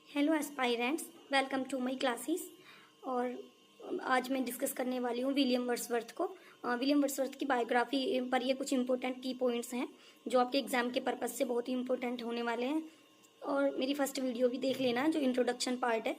Hello aspirants, welcome to my classes. और आज मैं डिस्कस करने वाली हूँ विलियम वर्ड्सवर्थ को। विलियम वर्ड्सवर्थ की बायोग्राफी पर ये कुछ इंपॉर्टेंट की पॉइंट्स हैं जो आपके एग्जाम के पर्पज़ से बहुत ही इंपॉर्टेंट होने वाले हैं। और मेरी फर्स्ट वीडियो भी देख लेना जो इंट्रोडक्शन पार्ट है।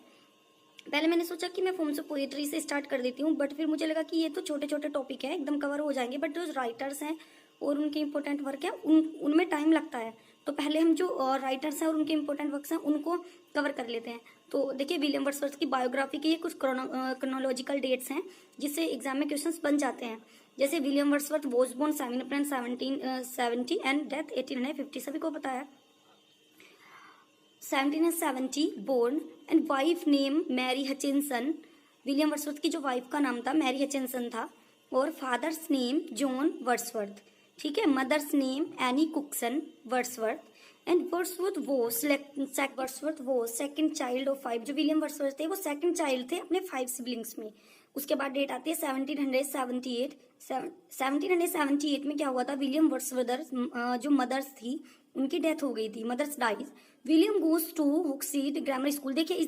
पहले मैंने सोचा कि मैं फॉर्म्स ऑफ पोएट्री से स्टार्ट कर देती हूँ, बट फिर मुझे लगा कि ये तो छोटे छोटे टॉपिक है, एकदम कवर हो जाएंगे, बट जो राइटर्स हैं और उनके इंपॉर्टेंट वर्क है उनमें टाइम लगता है। तो पहले हम जो राइटर्स हैं और उनके इंपॉर्टेंट वर्क्स हैं उनको कवर कर लेते हैं। तो देखिए, विलियम वर्ड्सवर्थ की बायोग्राफी के ये कुछ क्रोनोलॉजिकल डेट्स हैं जिससे एग्जाम में क्वेश्चंस बन जाते हैं। जैसे William Wordsworth was born 7 April 1770 and death 1850, सभी को पता है। 1770 born and wife name Mary Hutchinson. William Wordsworth की जो वाइफ का नाम था मैरी हचिनसन था, और फादर्स नेम जॉन वर्ड्सवर्थ, ठीक है। Mother's name Annie Cookson Wordsworth and Wordsworth वो सेकंड चाइल्ड ऑफ 5। जो विलियम वर्ड्सवर्थ थे वो सेकंड चाइल्ड थे अपने 5 सिबलिंग्स में। उसके बाद डेट आती है 1778। 1778 में क्या हुआ था, विलियम वर्ड्सवर्थ जो मदर्स थी उनकी डेथ हो गई थी, mother's dies. William goes to Hawkshead grammar school. देखिए, इस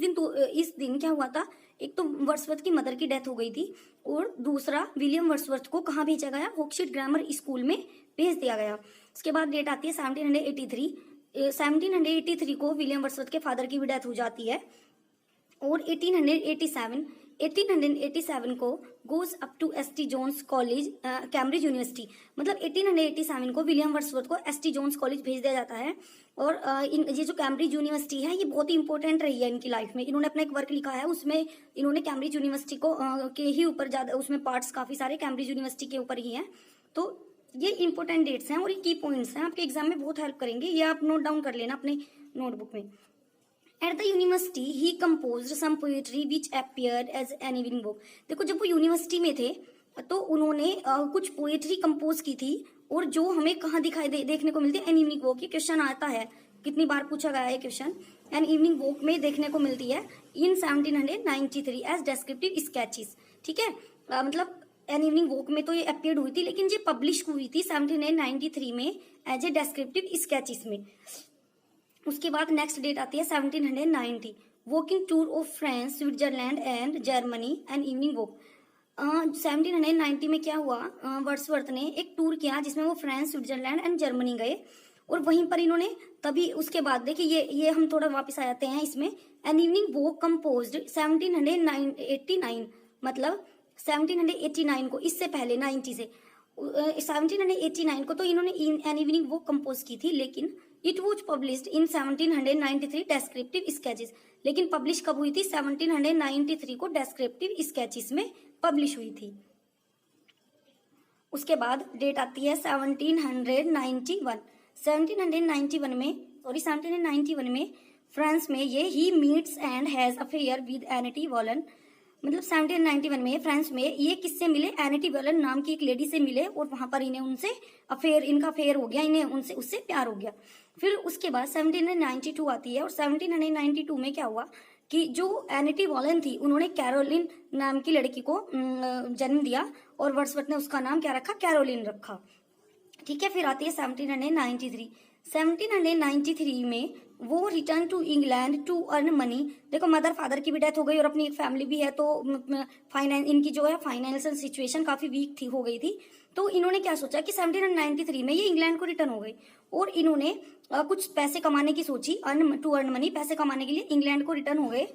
दिन क्या हुआ था, एक तो वर्ड्सवर्थ की मदर की डेथ हो गई थी, और दूसरा विलियम वर्ड्सवर्थ को कहाँ भेजा गया, हुक्सीड ग्रामर स्कूल में भेज दिया गया। उसके बाद डेट आती है 1783। 1783 को विलियम वर्ड्सवर्थ के फादर की भी डेथ हो जाती है। और 1887 को goes up to ST John's college Cambridge university. मतलब 1887 को विलियम वर्ड्सवर्थ को एसटी जोन्स कॉलेज भेज दिया जाता है। और ये जो कैम्ब्रिज यूनिवर्सिटी है ये बहुत ही इंपॉर्टेंट रही है इनकी लाइफ में। इन्होंने अपना एक वर्क लिखा है, उसमें इन्होंने कैम्ब्रिज यूनिवर्सिटी को के ही ऊपर ज्यादा, उसमें पार्ट्स काफी सारे कैम्ब्रिज यूनिवर्सिटी के ऊपर ही हैं। तो ये इंपॉर्टेंट डेट्स हैं और ये की पॉइंट्स हैं, आपके एग्जाम में बहुत हेल्प करेंगे। ये आप नोट डाउन कर लेना अपने नोटबुक में। At the university he composed some poetry which appeared as an evening book. देखो, जब वो यूनिवर्सिटी में थे तो उन्होंने कुछ पोएट्री कंपोज की थी, और जो हमें कहाँ देखने को मिलती है, एन इवनिंग वॉक। ये क्वेश्चन आता है, कितनी बार पूछा गया है क्वेश्चन। एन इवनिंग वॉक में देखने को मिलती है इन 1793 एज डेस्क्रिप्टिव स्केचेस, ठीक है। मतलब एन इवनिंग वॉक में तो ये अपीयर्ड हुई थी, लेकिन ये पब्लिश हुई थी 1793 में एज ए डेस्क्रिप्टिव स्केचेस में। उसके बाद नेक्स्ट डेट आती है 1790, walking tour of France, Switzerland and Germany and evening walk. 1790 में क्या हुआ, वर्ड्सवर्थ ने एक टूर किया जिसमें वो फ्रांस, स्विट्जरलैंड एंड जर्मनी गए, और वहीं पर इन्होंने तभी उसके बाद देखिए ये हम थोड़ा वापस आ जाते हैं इसमें। एन इवनिंग वॉक कंपोज्ड 1789, मतलब 1789 को, इससे पहले 90 से 1789 को तो इन्होंने एन इवनिंग वॉक कंपोज की थी, लेकिन it was published in 1793 descriptive sketches. लेकिन पब्लिश कब हुई थी, 1793 को डेस्क्रिप्टिव स्केचेस में पब्लिश हुई थी। उसके बाद डेट आती है 1791 में फ्रांस में ये he meets and has affair with Annette Vallon. मतलब 1791 में फ्रांस में ये किससे मिले, एनिटी वॉलन नाम की एक लेडी से मिले, और वहां पर इन्हें उनसे इनका अफेयर हो गया, इन्हें उससे प्यार हो गया। फिर उसके बाद 1792 आती है, और 1792 में क्या हुआ कि जो एनिटी वॉलन थी उन्होंने कैरोलिन नाम की लड़की को जन्म दिया, और वर्ड्सवर्थ ने उसका नाम क्या रखा, कैरोलिन रखा, ठीक है। फिर आती है 1793 में वो return to England to earn money. देखो, मदर फादर की भी डेथ हो गई और अपनी एक फैमिली भी है, तो इनकी जो है फाइनेंशियल सिचुएशन काफी वीक थी, हो गई थी। तो इन्होंने क्या सोचा कि 1793 में ये इंग्लैंड को रिटर्न हो गई, और इन्होंने कुछ पैसे कमाने की सोची, टू अर्न मनी, पैसे कमाने के लिए इंग्लैंड को रिटर्न हो गए।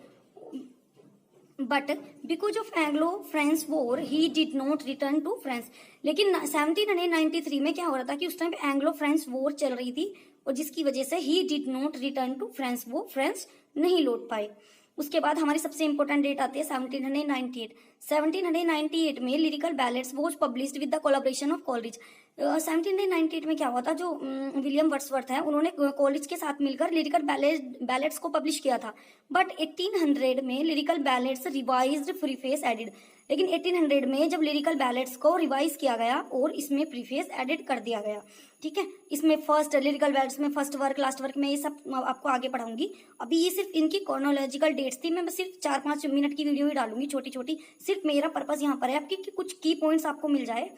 But because of Anglo French war he did not return to France. लेकिन 1793 में क्या हो रहा था कि उस टाइम पे एंग्लो फ्रेंच वॉर चल रही थी, और जिसकी वजह से he did not return to France, वो फ्रांस नहीं लौट पाए। उसके बाद हमारी सबसे इंपॉर्टेंट डेट आती है 1798। 1798 में lyrical ballads was published with the collaboration of college. 1798 में क्या हुआ था, जो विलियम वर्ड्सवर्थ है उन्होंने कॉलेज के साथ मिलकर लिरिकल बैलेट्स को पब्लिश किया था। बट 1800 में lyrical ballads revised preface added. लेकिन 1800 में जब लिरिकल बैलेट्स को रिवाइज किया गया और इसमें प्रीफेस एडिट कर दिया गया, ठीक है। इसमें फर्स्ट लिरिकल बैलेट्स में फर्स्ट वर्क, लास्ट वर्क में ये सब आपको आगे पढ़ाऊंगी। अभी ये सिर्फ इनकी क्रोनोलॉजिकल डेट्स थी, मैं सिर्फ 4-5 मिनट की वीडियो ही डालूंगी छोटी छोटी। सिर्फ मेरा पर्पस यहाँ पर है आपकी कि कुछ की पॉइंट्स आपको मिल जाए।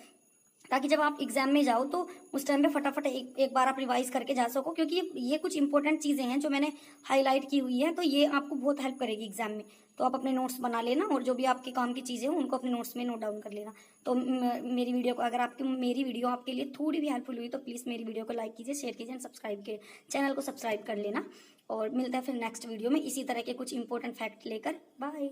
ताकि जब आप एग्जाम में जाओ तो उस टाइम पे फटाफट एक बार आप रिवाइज करके जा सको, क्योंकि ये कुछ इंपॉर्टेंट चीज़ें हैं जो मैंने हाईलाइट की हुई है, तो ये आपको बहुत हेल्प करेगी एग्जाम में। तो आप अपने नोट्स बना लेना और जो भी आपके काम की चीज़ें हो उनको अपने नोट्स में नोट डाउन कर लेना। तो मेरी वीडियो को, अगर मेरी वीडियो आपके लिए थोड़ी भी हेल्पफुल हुई तो प्लीज़ मेरी वीडियो को लाइक कीजिए, शेयर कीजिए, सब्सक्राइब के चैनल को सब्सक्राइब कर लेना। और मिलता है फिर नेक्स्ट वीडियो में इसी तरह के कुछ इंपॉर्टेंट फैक्ट लेकर। बाय।